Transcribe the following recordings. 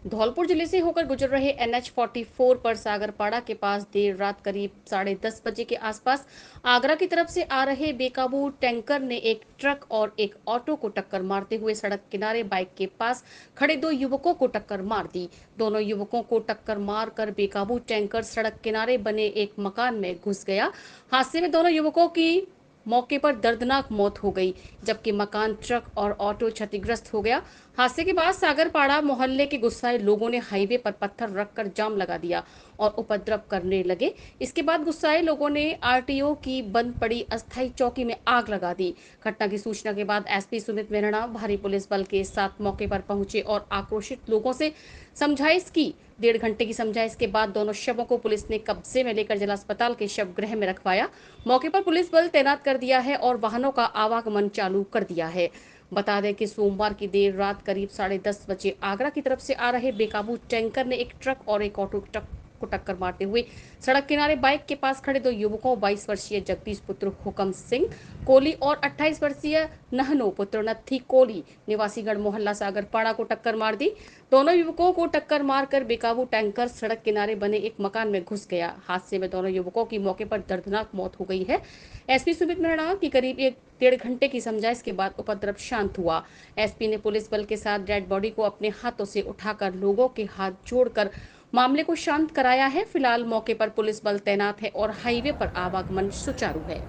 धौलपुर जिले से होकर गुजर रहे NH-44 पर सागरपाड़ा के पास देर रात करीब 10:30 बजे के आसपास आगरा की तरफ से आ रहे बेकाबू टैंकर ने एक ट्रक और एक ऑटो को टक्कर मारते हुए सड़क किनारे बाइक के पास खड़े दो युवकों को टक्कर मार दी। दोनों युवकों को टक्कर मारकर बेकाबू टैंकर सड़क किनारे बने एक मकान में घुस गया। हादसे में दोनों युवकों की मौके पर दर्दनाक मौत हो गई, जबकि मकान, ट्रक और ऑटो क्षतिग्रस्त हो गया। हादसे के बाद सागरपाड़ा मोहल्ले के गुस्साए लोगों ने हाईवे पर पत्थर रखकर जाम लगा दिया और उपद्रव करने लगे। इसके बाद गुस्साए लोगों ने RTO की बंद पड़ी अस्थायी चौकी में आग लगा दी। घटना की सूचना के बाद SP सुमित मेहरा भारी पुलिस बल के साथ मौके पर पहुंचे और आक्रोशित लोगों से समझाइश की। 1.5 घंटे की समझाइश के बाद दोनों शवों को पुलिस ने कब्जे में लेकर जिला अस्पताल के शव गृह में रखवाया। मौके पर पुलिस बल तैनात कर दिया है और वाहनों का आवागमन चालू कर दिया है। बता दें कि सोमवार की देर रात करीब 10:30 बजे आगरा की तरफ से आ रहे बेकाबू टैंकर ने एक ट्रक और एक ऑटो को टक्कर मारते हुए सड़क किनारे बाइक के पास खड़े दो युवकों 22 वर्षीय जगदीश पुत्र हुकम सिंह कोहली और 28 वर्षीय नहनो पुत्र नत्थी कोहली निवासीगढ़ मोहल्ला सागरपाड़ा को टक्कर मार दी। दोनों युवकों को टक्कर मारकर बेकाबू टैंकर सड़क किनारे बने एक मकान में घुस गया। हादसे में दोनों युवकों की मौके पर दर्दनाक मौत हो गई है। SP सुमित मेहरा की करीब 1.5 घंटे की समझाइश के बाद उपद्रव शांत हुआ। SP ने पुलिस बल के साथ डेड बॉडी को अपने हाथों से उठाकर लोगों के हाथ जोड़कर मामले को शांत कराया है। फिलहाल मौके पर पुलिस बल तैनात है और हाईवे पर आवागमन सुचारू है।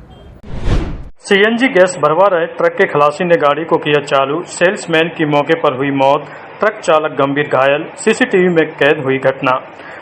CNG गैस भरवा रहे ट्रक के खलासी ने गाड़ी को किया चालू, सेल्समैन की मौके पर हुई मौत, ट्रक चालक गंभीर घायल, CCTV में कैद हुई घटना।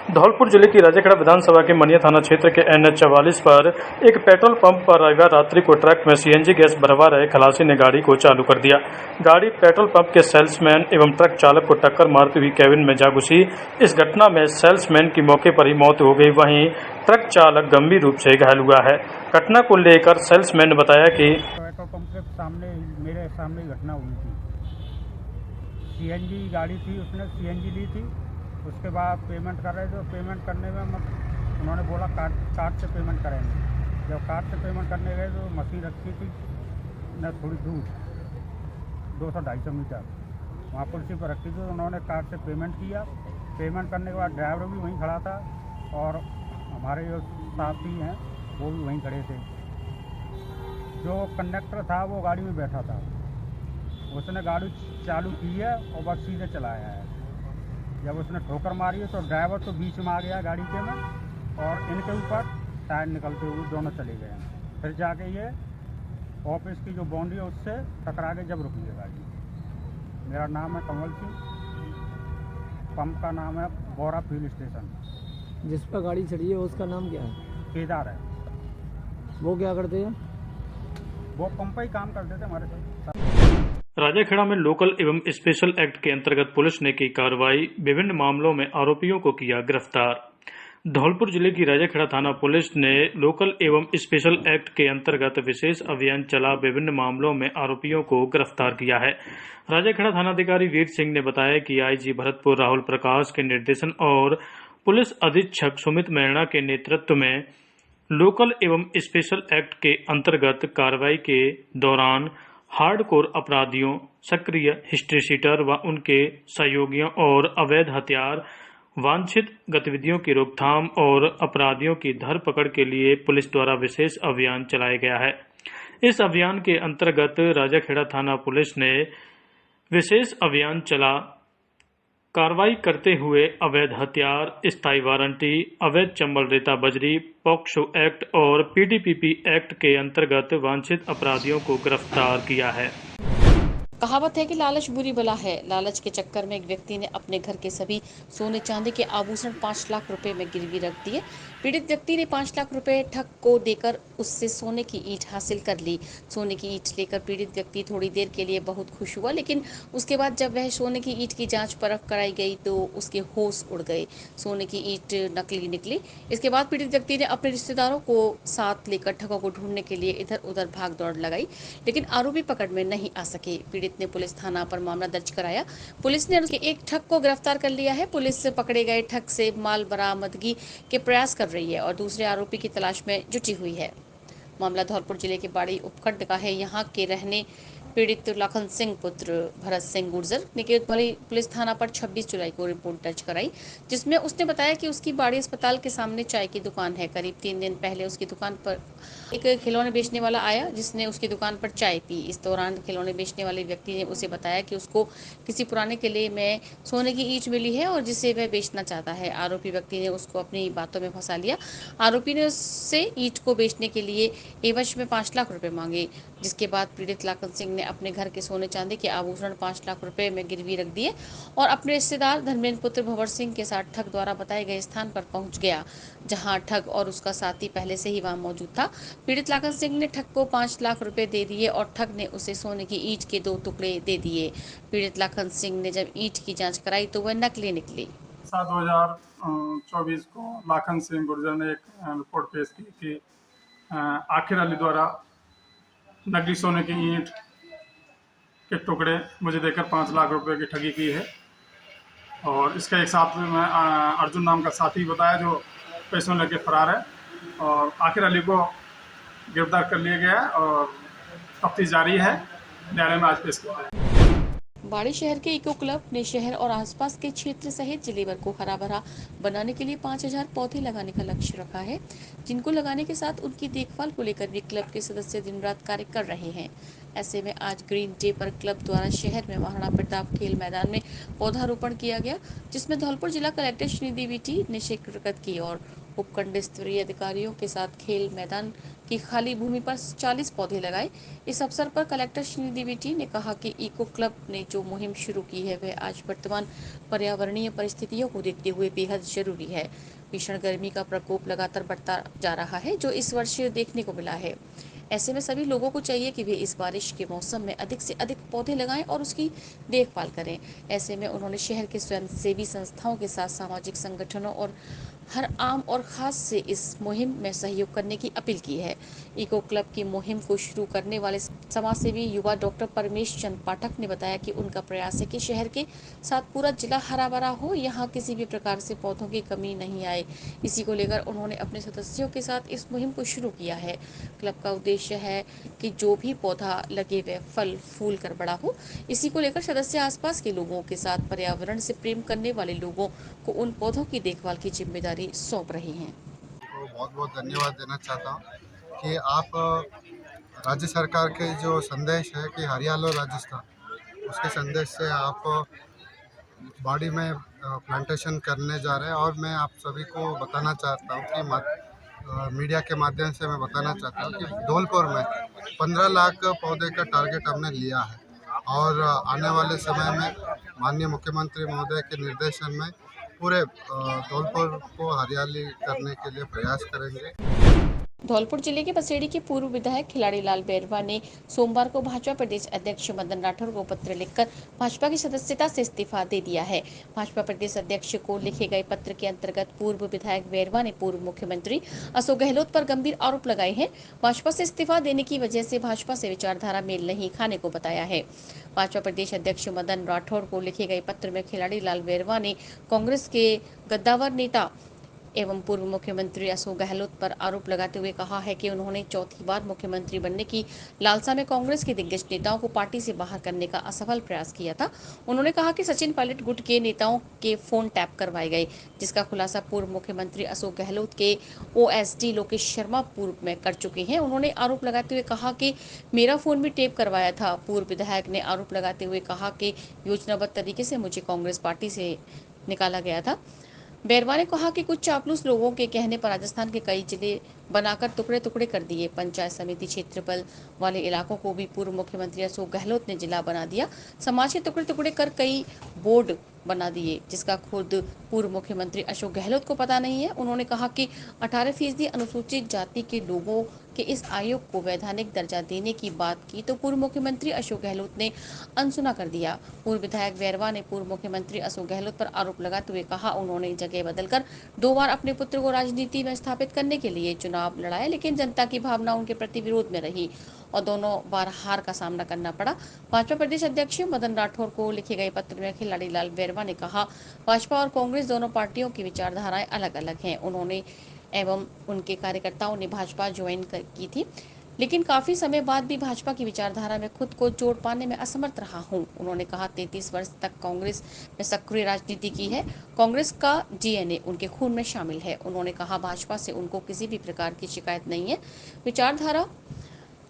धौलपुर जिले की राजेखेड़ा विधानसभा के मनिया थाना क्षेत्र के NH-44 पर एक पेट्रोल पंप पर रविवार रात्रि को ट्रक में CNG गैस भरवा रहे खलासी ने गाड़ी को चालू कर दिया। गाड़ी पेट्रोल पंप के सेल्समैन एवं ट्रक चालक को टक्कर मारती हुई कैबिन में जा घुसी। इस घटना में सेल्समैन की मौके पर ही मौत हो गई, वहीं ट्रक चालक गंभीर रूप से घायल हुआ है। घटना को लेकर सेल्समैन ने बताया कि पेट्रोल पंप के सामने मेरे सामने घटना हुई थी। CNG गाड़ी थी, उसने CNG ली थी। उसके बाद पेमेंट कर रहे थे, पेमेंट करने में उन्होंने बोला कार्ड से पेमेंट करेंगे। जब कार्ड से पेमेंट करने गए तो मशीन रखी थी न थोड़ी दूर 200-250 मीटर वहाँ कुर्सी पर रखी थी। तो उन्होंने कार्ड से पेमेंट किया। पेमेंट करने के बाद ड्राइवर भी वहीं खड़ा था और हमारे जो साथी हैं वो भी वहीं खड़े थे। जो कंडक्टर था वो गाड़ी में बैठा था, उसने गाड़ी चालू की है और बस सीधे चलाया है। जब उसने ठोकर मारी है तो ड्राइवर तो बीच में आ गया गाड़ी के में और इनके ऊपर टायर निकलते हुए दोनों चले गए। फिर जाके ये ऑफिस की जो बाउंड्री है उससे टकरा के जब रुकी है गाड़ी। मेरा नाम है कमल सिंह, पंप का नाम है बोरा फ्यूल स्टेशन। जिस पर गाड़ी चढ़ी है उसका नाम क्या है? केदार है। वो क्या करते हैं? वो पंप ही काम करते थे हमारे साथ। राजेखेड़ा में लोकल एवं स्पेशल एक्ट के अंतर्गत पुलिस ने की कार्रवाई, विभिन्न मामलों में आरोपियों को किया गिरफ्तार। धौलपुर जिले की राजेखेड़ा थाना पुलिस ने लोकल एवं स्पेशल एक्ट के अंतर्गत विशेष अभियान चला, विभिन्न मामलों में आरोपियों को गिरफ्तार किया है। राजेखेड़ा थानाधिकारी वीर सिंह ने बताया कि IG भरतपुर राहुल प्रकाश के निर्देशन और पुलिस अधीक्षक सुमित मेहरा के नेतृत्व में लोकल एवं स्पेशल एक्ट के अंतर्गत कार्रवाई के दौरान हार्डकोर अपराधियों, सक्रिय हिस्ट्री शीटर व उनके सहयोगियों और अवैध हथियार, वांछित गतिविधियों की रोकथाम और अपराधियों की धरपकड़ के लिए पुलिस द्वारा विशेष अभियान चलाया गया है। इस अभियान के अंतर्गत राजाखेड़ा थाना पुलिस ने विशेष अभियान चला, कार्रवाई करते हुए अवैध हथियार, स्थायी वारंटी, अवैध चंबल रेता बजरी, पॉक्सो एक्ट और PDPP एक्ट के अंतर्गत वांछित अपराधियों को गिरफ्तार किया है। कहावत है कि लालच बुरी बला है। लालच के चक्कर में एक व्यक्ति ने अपने घर के सभी सोने चांदी के आभूषण 5 लाख रुपए में गिरवी रख दिए। पीड़ित व्यक्ति ने 5 लाख रुपए ठग को देकर उससे सोने की ईंट हासिल कर ली। सोने की ईंट लेकर पीड़ित व्यक्ति थोड़ी देर के लिए बहुत खुश हुआ, लेकिन उसके बाद जब वह सोने की ईंट की जांच परख कराई गई तो उसके होश उड़ गए। सोने की ईंट नकली निकली। इसके बाद पीड़ित व्यक्ति ने अपने रिश्तेदारों को साथ लेकर ठगों को ढूंढने के लिए इधर उधर भाग दौड़ लगाई, लेकिन आरोपी पकड़ में नहीं आ सके। पीड़ित ने पुलिस थाना पर मामला दर्ज कराया। पुलिस ने उसके एक ठग को गिरफ्तार कर लिया है। पुलिस से पकड़े गए ठग से माल बरामदगी के प्रयास कर रही है और दूसरे आरोपी की तलाश में जुटी हुई है। मामला धौलपुर जिले के बाड़ी उपखंड का है। यहाँ के रहने पीड़ित लाखन सिंह पुत्र भरत सिंह गुर्जर ने केवतमली पुलिस थाना पर 26 जुलाई को रिपोर्ट दर्ज कराई, जिसमें उसने बताया कि उसकी बाड़ी अस्पताल के सामने चाय की दुकान है। करीब 3 दिन पहले उसकी दुकान पर एक खिलौने बेचने वाला आया, जिसने उसकी दुकान पर चाय पी। इस दौरान खिलौने बेचने वाले व्यक्ति ने उसे बताया कि उसको किसी पुराने किले में सोने की ईंट मिली है और जिसे वह बेचना चाहता है। आरोपी व्यक्ति ने उसको अपनी बातों में फंसा लिया। आरोपी ने उससे ईंट को बेचने के लिए एवज में 5 लाख रुपए मांगे, जिसके बाद पीड़ित लाखन सिंह ने अपने घर के सोने चांदी के आभूषण 5 लाख रुपए में गिरवी रख दिए और अपने रिश्तेदार धर्मेंद्र पुत्र भंवर सिंह के साथ ठग द्वारा बताए गए स्थान पर पहुंच गया, जहां ठग और उसका साथी पहले से ही वहां मौजूद था। पीड़ित लाखन सिंह ने ठग को 5 लाख रुपए दे दिए और ठग ने उसे सोने की ईंट के 2 टुकड़े दे दिए। पीड़ित लाखन सिंह ने जब ईंट की जांच कराई तो वह नकली निकली। 2024 को लाखन सिंह गुर्जर ने एक रिपोर्ट पेश की कि आखिर अली द्वारा नकली सोने की ईंट के टुकड़े मुझे देकर 5 लाख रुपए की ठगी की है। और इसका एक साथ में अर्जुन नाम का साथी बताया जो पैसों लेके फरार है, और आखिर अली को गिरफ्तार कर लिया गया है और तफ्तीश जारी है। न्यायालय में आज पेश किया है। बाड़ी शहर के इको क्लब ने शहर और आसपास के क्षेत्र सहित जिले भर को हरा भरा बनाने के लिए 5000 पौधे लगाने का लक्ष्य रखा है, जिनको लगाने के साथ उनकी देखभाल को लेकर भी क्लब के सदस्य दिन रात कार्य कर रहे हैं। ऐसे में आज ग्रीन डे पर क्लब द्वारा शहर में महाराणा प्रताप खेल मैदान में पौधारोपण किया गया, जिसमें धौलपुर जिला कलेक्टर श्रीनिधि बीटी ने शिरकत की और उपखंड स्तरीय अधिकारियों के साथ खेल मैदान की खाली भूमि पर 40 पौधे लगाए। इस अवसर पर कलेक्टर श्रीनिधि बीटी ने कहा कि इको क्लब ने जो मुहिम शुरू की है वह आज वर्तमान पर्यावरणीय परिस्थितियों को देखते हुए बेहद जरूरी है। भीषण गर्मी का प्रकोप लगातार बढ़ता जा रहा है, जो इस वर्ष देखने को मिला है। ऐसे में सभी लोगों को चाहिए कि वे इस बारिश के मौसम में अधिक से अधिक पौधे लगाएं और उसकी देखभाल करें। ऐसे में उन्होंने शहर के स्वयंसेवी संस्थाओं के साथ सामाजिक संगठनों और हर आम और खास से इस मुहिम में सहयोग करने की अपील की है। इको क्लब की मुहिम को शुरू करने वाले समाजसेवी युवा डॉक्टर परमेश चंद पाठक ने बताया कि उनका प्रयास है कि शहर के साथ पूरा जिला हरा भरा हो, यहाँ किसी भी प्रकार से पौधों की कमी नहीं आए। इसी को लेकर उन्होंने अपने सदस्यों के साथ इस मुहिम को शुरू किया है। क्लब का उद्देश्य है कि जो भी पौधा लगे वह फल फूल कर बड़ा हो। इसी को लेकर सदस्य आसपास के लोगों के साथ पर्यावरण से प्रेम करने वाले लोगों को उन पौधों की देखभाल की जिम्मेदारी सौंप रहे हैं। को बहुत बहुत धन्यवाद देना चाहता हूँ कि आप राज्य सरकार के जो संदेश है कि हरियालो राजस्थान, उसके संदेश से आप बाड़ी में प्लांटेशन करने जा रहे हैं। और मैं आप सभी को बताना चाहता हूँ कि मीडिया के माध्यम से मैं बताना चाहता हूँ कि धौलपुर में 15 लाख पौधे का टारगेट हमने लिया है और आने वाले समय में माननीय मुख्यमंत्री महोदय के निर्देशन में पूरे धौलपुर को हरियाली करने के लिए प्रयास करेंगे। धौलपुर जिले के बसेड़ी के पूर्व विधायक खिलाड़ी लाल बैरवा ने सोमवार को भाजपा प्रदेश अध्यक्ष मदन राठौर को पत्र लिखकर भाजपा की सदस्यता से इस्तीफा दे दिया है। भाजपा प्रदेश अध्यक्ष को लिखे गए पत्र के अंतर्गत पूर्व विधायक बैरवा ने पूर्व मुख्यमंत्री अशोक गहलोत पर गंभीर आरोप लगाए हैं। भाजपा से इस्तीफा देने की वजह से भाजपा से विचारधारा मेल नहीं खाने को बताया है। भाजपा प्रदेश अध्यक्ष मदन राठौर को लिखे गए पत्र में खिलाड़ी लाल बैरवा ने कांग्रेस के गद्दावर नेता एवं पूर्व मुख्यमंत्री अशोक गहलोत पर आरोप लगाते हुए कहा है कि उन्होंने चौथी बार मुख्यमंत्री बनने की लालसा में कांग्रेस के दिग्गज नेताओं को पार्टी से बाहर करने का असफल प्रयास किया था। उन्होंने कहा कि सचिन पायलट गुट के नेताओं के फोन टैप करवाए गए, जिसका खुलासा पूर्व मुख्यमंत्री अशोक गहलोत के ओएसडी लोकेश शर्मा पूर्व में कर चुके हैं। उन्होंने आरोप लगाते हुए कहा कि मेरा फोन भी टेप करवाया था। पूर्व विधायक ने आरोप लगाते हुए कहा कि योजनाबद्ध तरीके से मुझे कांग्रेस पार्टी से निकाला गया था। बैरवा ने कहा कि कुछ चापलूस लोगों के कहने पर राजस्थान के कई जिले बनाकर टुकड़े टुकड़े कर दिए। पंचायत समिति क्षेत्रफल वाले इलाकों को भी पूर्व मुख्यमंत्री अशोक गहलोत ने जिला बना दिया। समाज के टुकड़े टुकड़े कर कई बोर्ड बना दिए, जिसका खुद पूर्व मुख्यमंत्री अशोक गहलोत को पता नहीं है। उन्होंने कहा कि 18% अनुसूचित जाति के लोगों के इस आयोग को वैधानिक दर्जा देने की बात की तो पूर्व मुख्यमंत्री अशोक गहलोत ने अनसुना कर दिया। पूर्व विधायक बैरवा ने पूर्व मुख्यमंत्री अशोक गहलोत पर आरोप लगाते हुए कहा उन्होंने जगह बदलकर 2 बार अपने पुत्र को राजनीति में स्थापित करने के लिए चुनाव लड़ाया, लेकिन जनता की भावना उनके प्रति विरोध में रही और दोनों बार हार का सामना करना पड़ा। भाजपा प्रदेश अध्यक्ष मदन राठौर को लिखे गए पत्र में खिलाड़ी लाल बैरवा ने कहा भाजपा और कांग्रेस दोनों पार्टियों की विचारधाराएं अलग अलग हैं। उन्होंने एवं उनके कार्यकर्ताओं ने भाजपा ज्वाइन की थी, लेकिन काफी समय बाद भी भाजपा की विचारधारा में खुद को जोड़ पाने में असमर्थ रहा हूं। उन्होंने कहा 33 वर्ष तक कांग्रेस में सक्रिय राजनीति की है। कांग्रेस का डीएनए उनके खून में शामिल है। उन्होंने कहा भाजपा से उनको किसी भी प्रकार की शिकायत नहीं है। विचारधारा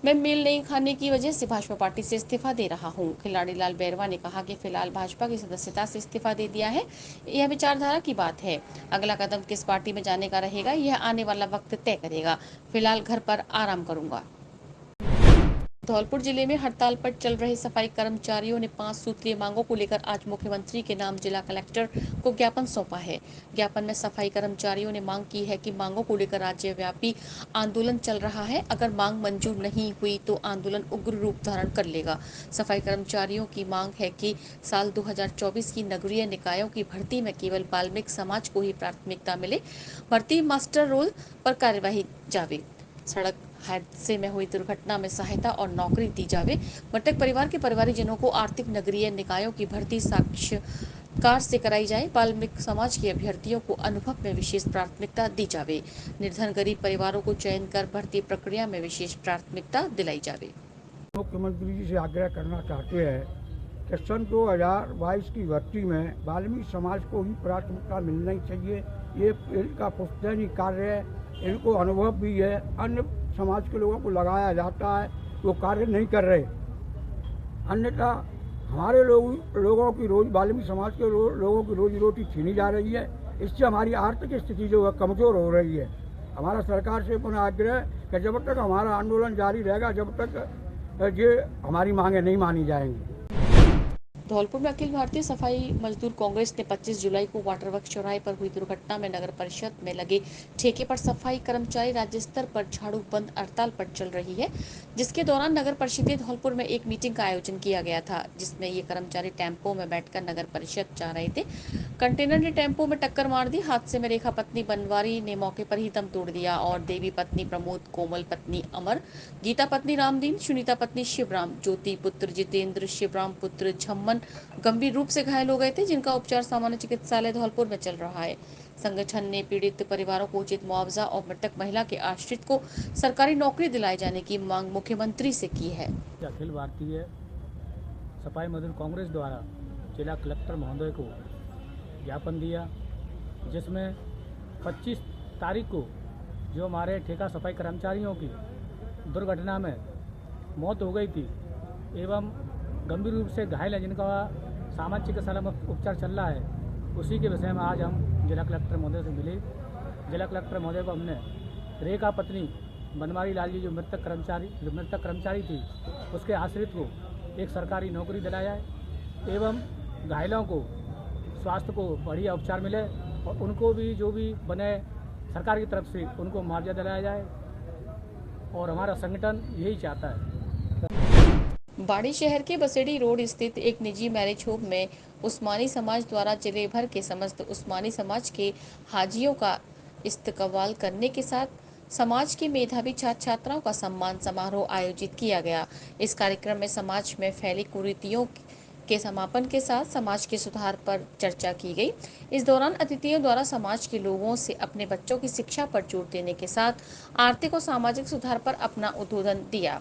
में मेल नहीं खाने की वजह से भाजपा पार्टी से इस्तीफा दे रहा हूं। खिलाड़ी लाल बैरवा ने कहा कि फिलहाल भाजपा की सदस्यता से इस्तीफा दे दिया है। यह विचारधारा की बात है। अगला कदम किस पार्टी में जाने का रहेगा यह आने वाला वक्त तय करेगा। फिलहाल घर पर आराम करूंगा। धौलपुर जिले में हड़ताल पर चल रहे सफाई कर्मचारियों ने 5 सूत्रीय मांगों को लेकर आज मुख्यमंत्री के नाम जिला कलेक्टर को ज्ञापन सौंपा है। ज्ञापन में सफाई कर्मचारियों ने मांग की है कि मांगों को लेकर राज्यव्यापी आंदोलन चल रहा है। अगर मांग मंजूर नहीं हुई तो आंदोलन उग्र रूप धारण कर लेगा। सफाई कर्मचारियों की मांग है कि साल 2024 की नगरीय निकायों की भर्ती में केवल वाल्मीकि समाज को ही प्राथमिकता मिले। भर्ती मास्टर रोल पर कार्यवाही जावे। सड़क हादसे में हुई दुर्घटना में सहायता और नौकरी दी जावे। मृतक परिवार के परिवारजनों को आर्थिक नगरीय निकायों की भर्ती साक्षात्कार से कराई जाए। वाल्मीकि समाज के अभ्यर्थियों को अनुभव में विशेष प्राथमिकता दी जावे। निर्धन गरीब परिवारों को चयन कर भर्ती प्रक्रिया में विशेष प्राथमिकता दिलाई जावे। मुख्यमंत्री जी से आग्रह करना चाहते हैं कि सन 2022 की भर्ती में वाल्मीकि समाज को ही प्राथमिकता मिलनी चाहिए। ये इनका पुश्तैनी कार्य है, इनको अनुभव भी है। अन्य समाज के लोगों को लगाया जाता है, वो कार्य नहीं कर रहे। अन्यथा हमारे लोगों की वाल्मीकि समाज के लोगों की रोजी रोटी छीनी जा रही है। इससे हमारी आर्थिक स्थिति जो है कमज़ोर हो रही है। हमारा सरकार से पुनः आग्रह कि जब तक हमारा आंदोलन जारी रहेगा, जब तक ये हमारी मांगें नहीं मानी जाएंगी। धौलपुर में अखिल भारतीय सफाई मजदूर कांग्रेस ने 25 जुलाई को वाटर वर्क्स चौराहे पर हुई दुर्घटना में नगर परिषद में लगे ठेके पर सफाई कर्मचारी राज्य स्तर पर झाड़ू बंद हड़ताल पर चल रही है, जिसके दौरान नगर परिषद धौलपुर में एक मीटिंग का आयोजन किया गया था, जिसमें ये कर्मचारी टेम्पो में बैठकर नगर परिषद जा रहे थे। कंटेनर ने टेम्पो में टक्कर मार दी। हादसे में रेखा पत्नी बनवारी ने मौके पर ही दम तोड़ दिया और देवी पत्नी प्रमोद, कोमल पत्नी अमर, गीता पत्नी रामदीन, सुनीता पत्नी शिवराम, ज्योति पुत्र जितेंद्र, शिवराम पुत्र झम्मन गंभीर रूप से घायल हो गए थे, जिनका उपचार सामान्य चिकित्सालय धौलपुर में चल रहा है। संगठन ने पीड़ित परिवारों को उचित मुआवजा और मृतक महिला के आश्रित को सरकारी नौकरी दिलाए जाने की मांग मुख्यमंत्री से की है। अखिल भारतीय सफाई मजदूर कांग्रेस द्वारा जिला कलेक्टर महोदय को ज्ञापन दिया, जिसमें 25 तारीख को जो हमारे ठेका सफाई कर्मचारियों की दुर्घटना में मौत हो गई थी एवं गंभीर रूप से घायल है, जिनका सामान्य चिकित्सालय में उपचार चल रहा है, उसी के विषय में आज हम जिला कलेक्टर महोदय से मिले। जिला कलेक्टर महोदय को हमने रेखा पत्नी बनवारी लाल जी जो मृतक कर्मचारी थी उसके आश्रित को एक सरकारी नौकरी दिलाया है एवं घायलों को स्वास्थ्य को बढ़िया उपचार मिले और उनको भी जो भी बने सरकार की तरफ से उनको मुआवजा दिलाया जाए और हमारा संगठन यही चाहता है। बाड़ी शहर के बसेड़ी रोड स्थित एक निजी मैरिज होम में उस्मानी समाज द्वारा जिले भर के समस्त उस्मानी समाज के हाजियों का इस्तकबाल करने के साथ समाज के मेधावी छात्र छात्राओं का सम्मान समारोह आयोजित किया गया। इस कार्यक्रम में समाज में फैली कुरीतियों के समापन के साथ समाज के सुधार पर चर्चा की गई। इस दौरान अतिथियों द्वारा समाज के लोगों से अपने बच्चों की शिक्षा पर जोर देने के साथ आर्थिक और सामाजिक सुधार पर अपना उद्बोधन दिया।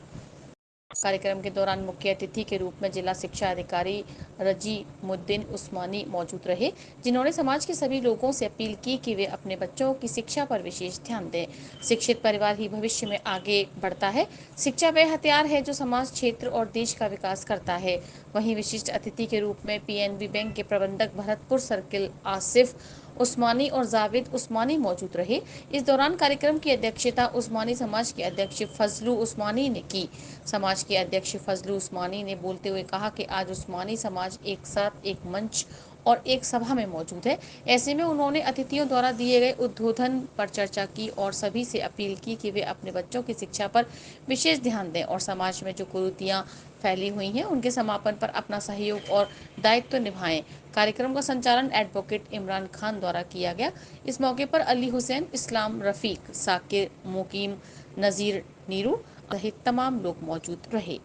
कार्यक्रम के दौरान मुख्य अतिथि के रूप में जिला शिक्षा अधिकारी रजीमुद्दीन उस्मानी मौजूद रहे, जिन्होंने समाज के सभी लोगों से अपील की कि वे अपने बच्चों की शिक्षा पर विशेष ध्यान दें। शिक्षित परिवार ही भविष्य में आगे बढ़ता है। शिक्षा वह हथियार है जो समाज, क्षेत्र और देश का विकास करता है। वहीं विशिष्ट अतिथि के रूप में पीएनबी बैंक के प्रबंधक भरतपुर सर्किल आसिफ उस्मानी और जावेद उस्मानी मौजूद रहे। इस दौरान कार्यक्रम की अध्यक्षता उस्मानी समाज के अध्यक्ष फजलू उस्मानी ने की। समाज के अध्यक्ष फजलू उस्मानी ने बोलते हुए कहा कि आज उस्मानी समाज एक साथ एक मंच और एक सभा में मौजूद है। ऐसे में उन्होंने अतिथियों द्वारा दिए गए उद्बोधन पर चर्चा की और सभी से अपील की कि वे अपने बच्चों की शिक्षा पर विशेष ध्यान दें और समाज में जो कुरीतियां फैली हुई हैं उनके समापन पर अपना सहयोग और दायित्व निभाएं। कार्यक्रम का संचालन एडवोकेट इमरान खान द्वारा किया गया। इस मौके पर अली हुसैन, इस्लाम रफीक, साकिर, मुकीम, नज़ीर नीरू सहित तमाम लोग मौजूद रहे।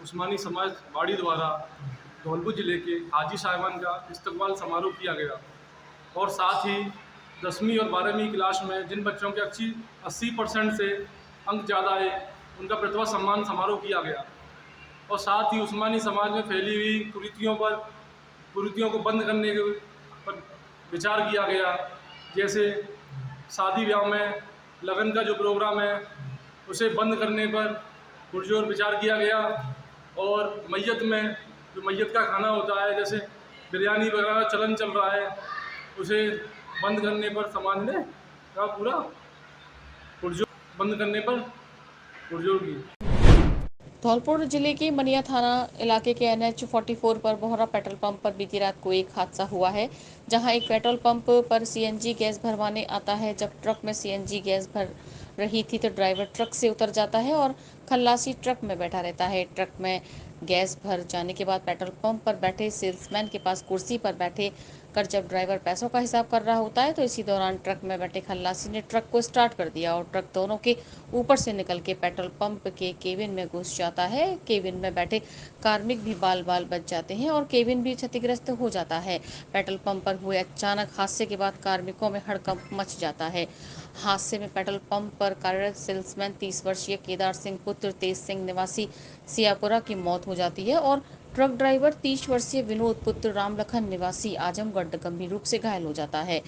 उस्मानी समाज बाड़ी द्वारा धौलपुर जिले के हाजी साहिबान का इस्तकबाल समारोह किया गया और साथ ही 10वीं और 12वीं क्लास में जिन बच्चों के 80% से अंक ज़्यादा आए उनका प्रतिभा सम्मान समारोह किया गया। और साथ ही उस्मानी समाज में फैली हुई कुरीतियों को बंद करने के पर विचार किया गया। जैसे शादी ब्याह में लगन का जो प्रोग्राम है उसे बंद करने पर पुरजोर विचार किया गया। और मैयत में जो मैयत का खाना होता है, जैसे बिरयानी वगैरह चलन चल रहा है, उसे बंद करने पर समाज ने का पूरा पुरजोर बंद करने पर पुरजोर की। धौलपुर जिले के मनिया थाना इलाके के NH 44 पर बोहरा पेट्रोल पंप पर बीती रात को एक हादसा हुआ है, जहां एक पेट्रोल पंप पर CNG गैस भरवाने आता है। जब ट्रक में CNG गैस भर रही थी तो ड्राइवर ट्रक से उतर जाता है और खल्लासी ट्रक में बैठा रहता है। ट्रक में गैस भर जाने के बाद पेट्रोल पंप पर बैठे सेल्समैन के पास कुर्सी पर बैठे कर जब ड्राइवर पैसों का हिसाब कर रहा होता है तो इसी दौरान ट्रक में बैठे खल्लासी ने ट्रक को स्टार्ट कर दिया और ट्रक दोनों के ऊपर से निकल के पेट्रोल पंप के केबिन में घुस जाता है। केबिन में बैठे कार्मिक भी बाल बाल बच जाते हैं और केबिन भी क्षतिग्रस्त हो जाता है। पेट्रोल पंप पर हुए अचानक हादसे के बाद कार्मिकों में हड़कंप मच जाता है। हादसे में पेट्रोल पंप पर कार्यरत सेल्समैन 30 वर्षीय केदार सिंह पुत्र तेज सिंह निवासी सियापुरा की मौत हो जाती है और ट्रक ड्राइवर 30 वर्षीय विनोद पुत्र रामलखन निवासी आजमगढ़ गंभीर रूप से घायल हो जाता है।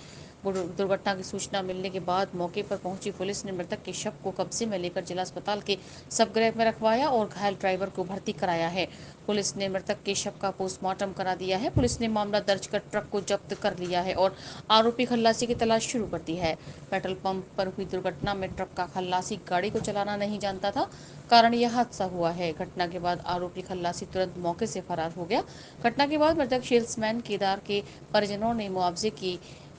दुर्घटना की सूचना मिलने के बाद मौके पर पहुंची पुलिस ने मृतक के शव को कब्जे में लेकर जिला अस्पताल के सबगृह में रखवाया और घायल ड्राइवर को भर्ती कराया है। पुलिस ने मृतक के शव का पोस्टमार्टम करा दिया है। पुलिस ने मामला दर्ज कर ट्रक को जब्त कर लिया है और आरोपी खल्लासी की तलाश शुरू कर दी है। पेट्रोल पंप पर हुई दुर्घटना में ट्रक का खल्लासी गाड़ी को चलाना नहीं जानता था, कारण यह हादसा हुआ है। घटना के बाद आरोपी खल्लासी तुरंत मौके से फरार हो गया। घटना के बाद मृतक सेल्समैन केदार के परिजनों ने मुआवजे की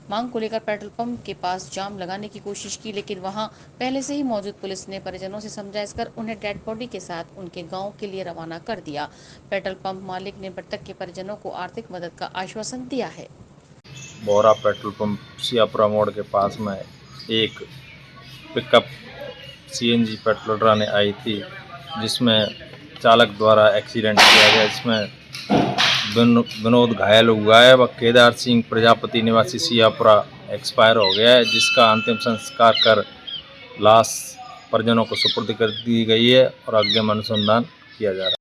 मांग को लेकर पेट्रोल पंप के पास जाम लगाने की कोशिश की, लेकिन वहां पहले से ही मौजूद पुलिस ने परिजनों से समझाइश कर उन्हें डेड बॉडी के साथ उनके गांव के लिए रवाना कर दिया। पेट्रोल पंप मालिक ने मृतक के परिजनों को आर्थिक मदद का आश्वासन दिया है। बोहरा पेट्रोल पंप सियापुरा मोड़ के पास में एक पिकअप CNG पेट्रोल डलाने आई थी, जिसमें चालक द्वारा एक्सीडेंट किया गया, जिसमें विनोद घायल हुआ है व केदार सिंह प्रजापति निवासी सियापुरा एक्सपायर हो गया है, जिसका अंतिम संस्कार कर लाश परिजनों को सुपुर्द कर दी गई है और आगे अनुसंधान किया जा रहा है।